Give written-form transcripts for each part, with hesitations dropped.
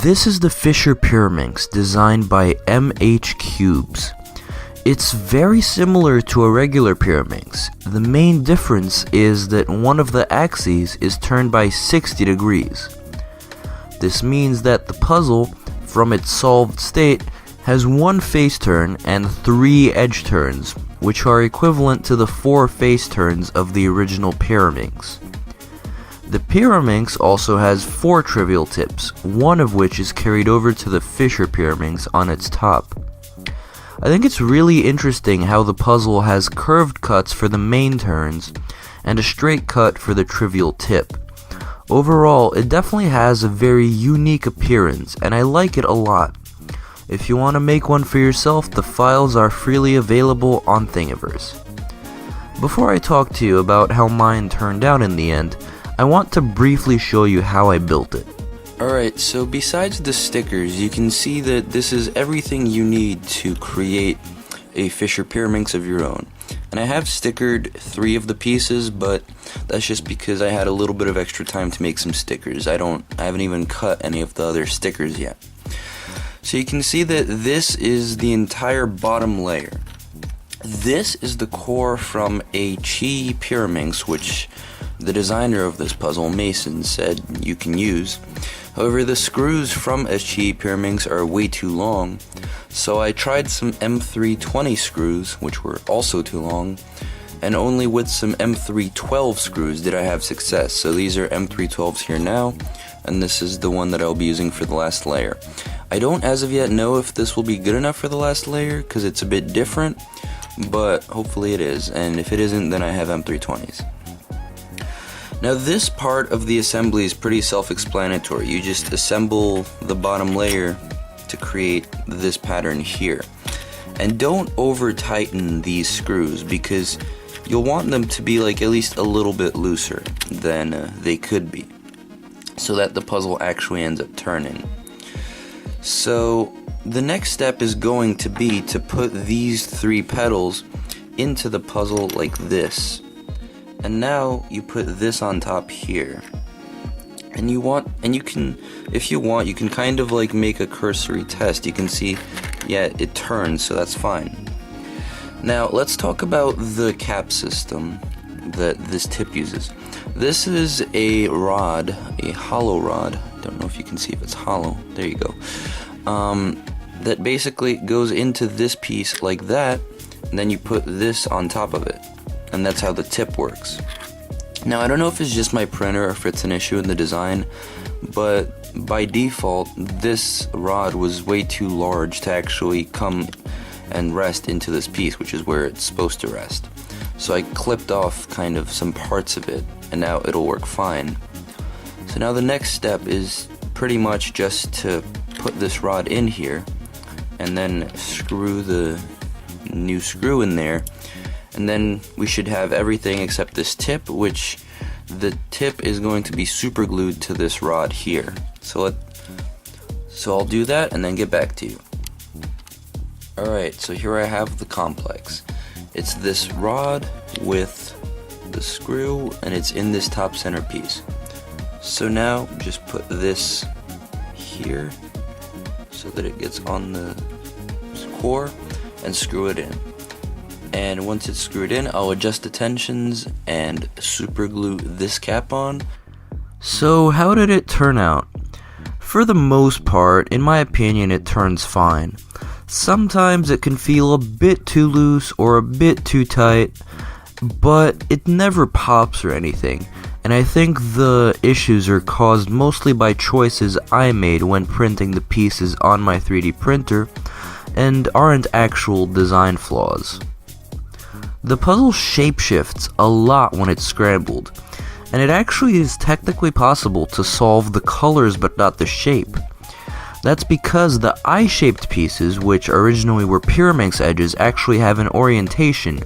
This is the Fisher Pyraminx designed by MH Cubes. It's very similar to a regular Pyraminx. The main difference is that one of the axes is turned by 60 degrees. This means that the puzzle, from its solved state, has one face turn and 3 edge turns, which are equivalent to the 4 face turns of the original Pyraminx. The Pyraminx also has 4 trivial tips, one of which is carried over to the Fisher Pyraminx on its top. I think it's really interesting how the puzzle has curved cuts for the main turns and a straight cut for the trivial tip. Overall, it definitely has a very unique appearance, and I like it a lot. If you want to make one for yourself, the files are freely available on Thingiverse. Before I talk to you about how mine turned out in the end, I want to briefly show you how I built it. Alright, so besides the stickers, you can see that this is everything you need to create a Fisher Pyraminx of your own. And I have stickered 3 of the pieces, but that's just because I had a little bit of extra time to make some stickers. I haven't even cut any of the other stickers yet. So you can see that this is the entire bottom layer. This is the core from a Shapeshifting Pyraminx, which the designer of this puzzle, Mason, said you can use. However, the screws from a Shapeshifting Pyraminx are way too long, so I tried some M320 screws, which were also too long, and only with some M312 screws did I have success. So these are M312s here now, and this is the one that I'll be using for the last layer. I don't as of yet know if this will be good enough for the last layer, because it's a bit different, but hopefully it is, and if it isn't, then I have M320s. Now this part of the assembly is pretty self-explanatory. You just assemble the bottom layer to create this pattern here. And don't over-tighten these screws, because you'll want them to be like at least a little bit looser than they could be, so that the puzzle actually ends up turning. So the next step is going to be to put these 3 petals into the puzzle like this. And now you put this on top here. And you can, if you want, you can kind of like make a cursory test. You can see, yeah, it turns, so that's fine. Now let's talk about the cap system that this tip uses. This is a rod, a hollow rod. Don't know if you can see if it's hollow. There you go. That basically goes into this piece like that, and then you put this on top of it. And that's how the tip works. Now I don't know if it's just my printer or if it's an issue in the design, but by default this rod was way too large to actually come and rest into this piece, which is where it's supposed to rest. So I clipped off kind of some parts of it, and now it'll work fine. So now the next step is pretty much just to put this rod in here and then screw the new screw in there. And then we should have everything except this tip, which the tip is going to be super glued to this rod here. So I'll do that and then get back to you. Alright, so here I have the complex. It's this rod with the screw, and it's in this top center piece. So now just put this here so that it gets on the core and screw it in. And once it's screwed in, I'll adjust the tensions and super glue this cap on. So how did it turn out? For the most part, in my opinion, it turns fine. Sometimes it can feel a bit too loose or a bit too tight, but it never pops or anything. And I think the issues are caused mostly by choices I made when printing the pieces on my 3D printer, and aren't actual design flaws. The puzzle shapeshifts a lot when it's scrambled, and it actually is technically possible to solve the colors but not the shape. That's because the eye-shaped pieces, which originally were Pyraminx edges, actually have an orientation,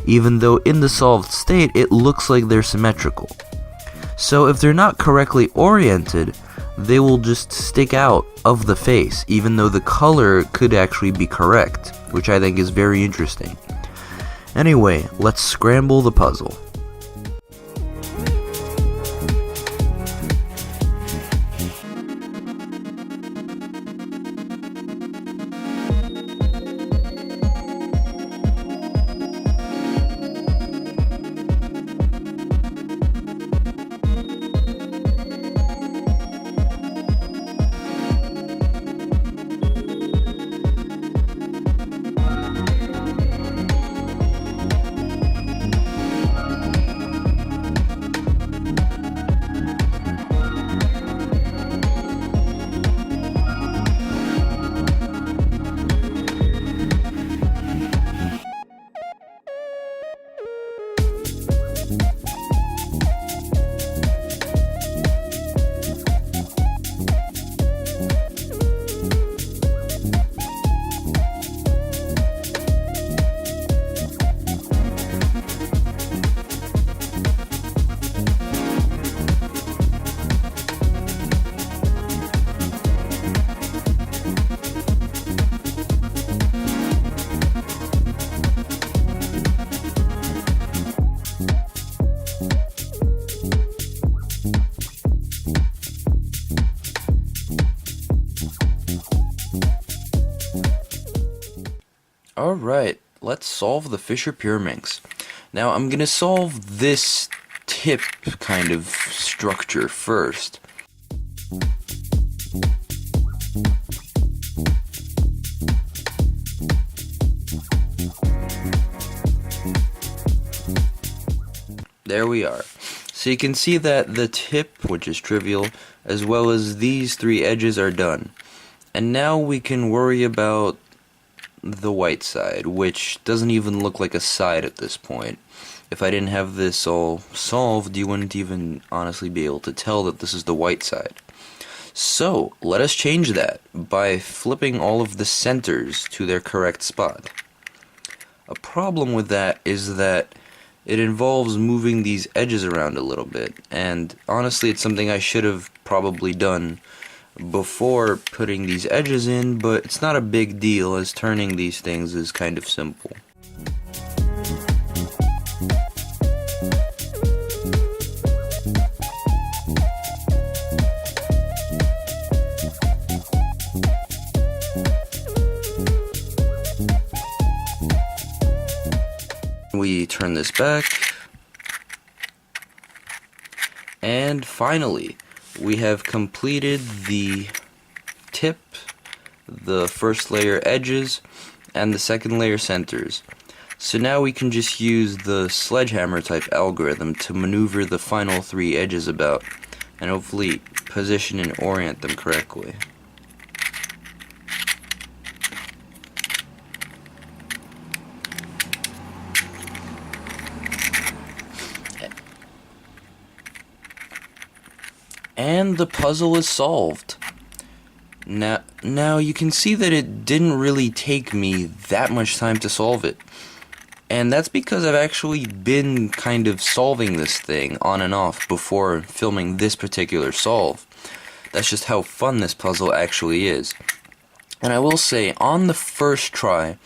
even though in the solved state it looks like they're symmetrical. So if they're not correctly oriented, they will just stick out of the face, even though the color could actually be correct, which I think is very interesting. Anyway, let's scramble the puzzle. Alright, let's solve the Fisher Pyraminx. Now I'm gonna solve this tip kind of structure first. There we are. So you can see that the tip, which is trivial, as well as these three edges are done. And now we can worry about the white side, which doesn't even look like a side at this point. If I didn't have this all solved, you wouldn't even honestly be able to tell that this is the white side. So, let us change that by flipping all of the centers to their correct spot. A problem with that is that it involves moving these edges around a little bit, and honestly it's something I should have probably done before putting these edges in, but it's not a big deal as turning these things is kind of simple. We turn this back, and finally we have completed the tip, the first layer edges, and the second layer centers. So now we can just use the sledgehammer type algorithm to maneuver the final three edges about, and hopefully position and orient them correctly. And the puzzle is solved. Now you can see that it didn't really take me that much time to solve it. And that's because I've actually been kind of solving this thing on and off before filming this particular solve. That's just how fun this puzzle actually is. And I will say, on the first try,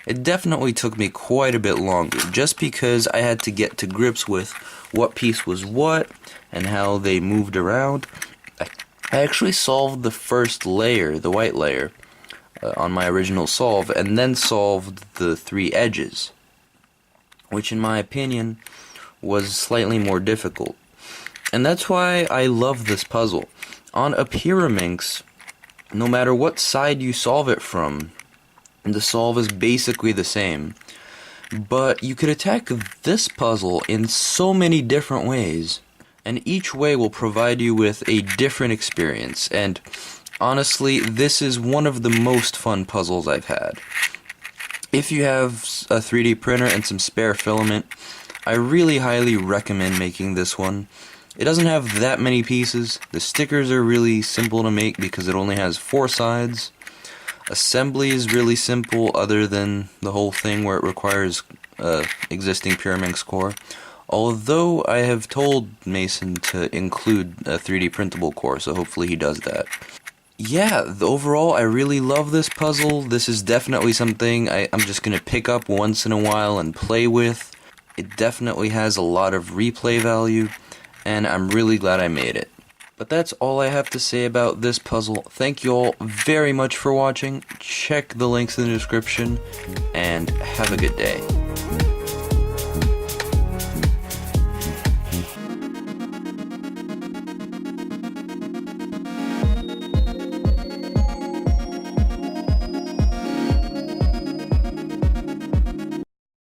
it definitely took me quite a bit longer, just because I had to get to grips with what piece was what, and how they moved around. I actually solved the first layer, the white layer, on my original solve, and then solved the three edges, which in my opinion was slightly more difficult. And that's why I love this puzzle. On a Pyraminx, no matter what side you solve it from, the solve is basically the same. But you could attack this puzzle in so many different ways, and each way will provide you with a different experience, and honestly, this is one of the most fun puzzles I've had. If you have a 3D printer and some spare filament, I really highly recommend making this one. It doesn't have that many pieces. The stickers are really simple to make because it only has 4 sides. Assembly is really simple, other than the whole thing where it requires existing Pyraminx core. Although I have told Mason to include a 3D printable core, so hopefully he does that. Yeah, overall I really love this puzzle. This is definitely something I'm just going to pick up once in a while and play with. It definitely has a lot of replay value, and I'm really glad I made it. But that's all I have to say about this puzzle. Thank you all very much for watching. Check the links in the description, and have a good day.